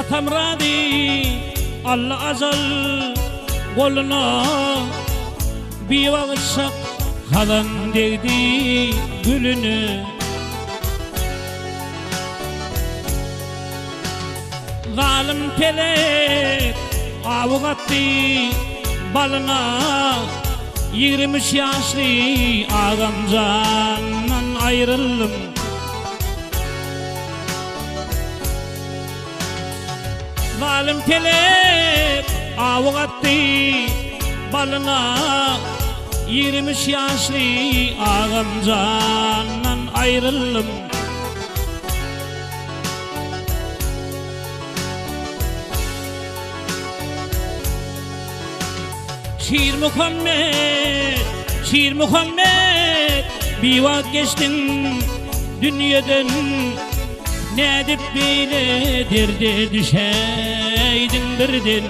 Atamradi Allah azal goluna bir vakşak halan derdi gülünü. Zalim pelek avugattı balına 20 yaşlı ağamcandan ayrıldım. Zalim pelek avugattı balına 20 yaşlı ağamcandan ayrıldım. Şir Muhammed bir vak geçtin dünyadan, ne edip bile derde düşeydin birden.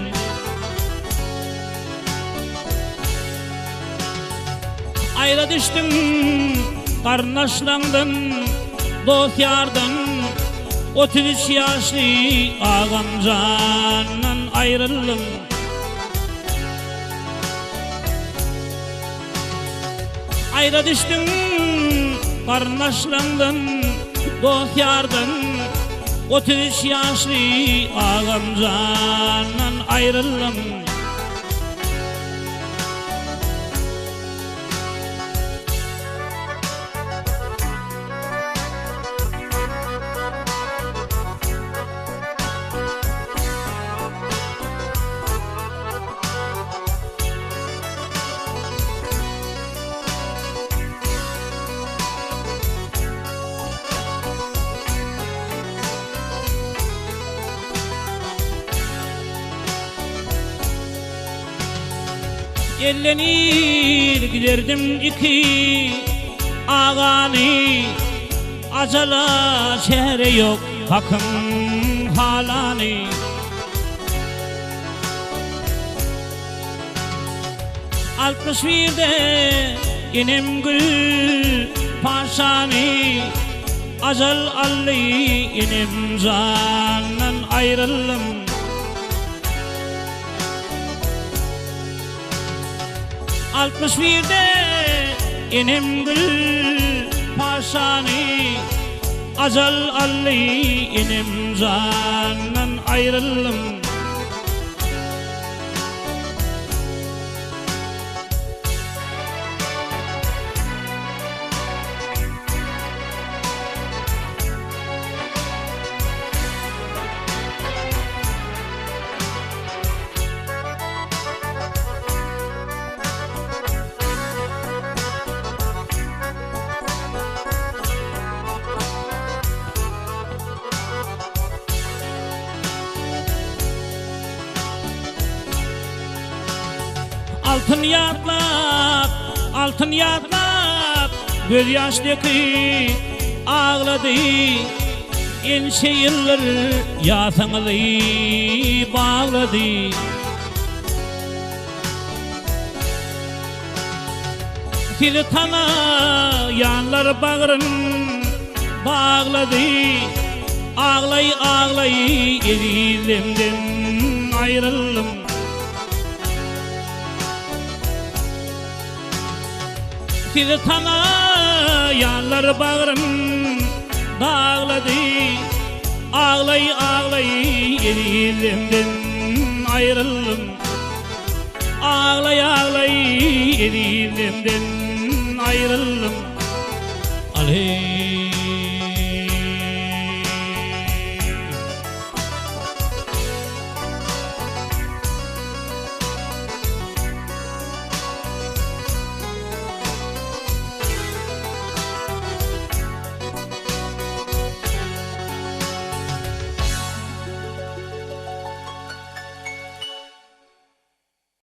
Ayra düştün karnaşlandın dost yardan, 33 yaşlı ağamcandan ayrıldım. Ayra düştün karnaşlandın dost yardan, 33 yaşlı ağamcandan ayrıldım. Ellenir giderdim iki ağani, acala çare yok hakkım halani. Altmış birde inem gül paşani, acal allı inem candan ayrıldım. Altmış birde inem gül paşani, acal allı inem candan ayrıldım. Altın yatlat göz yaştaki ağladı, enşe yıllar yatağını bağladı. Filtana yanlar bağrın bağladı, ağlay ağlay elimden ayrıldım. Filtana yanlar bağrım bağladı, ağlay ağlay elimden ayrıldım. Ağlay ağlay elimden ayrıldım. Aley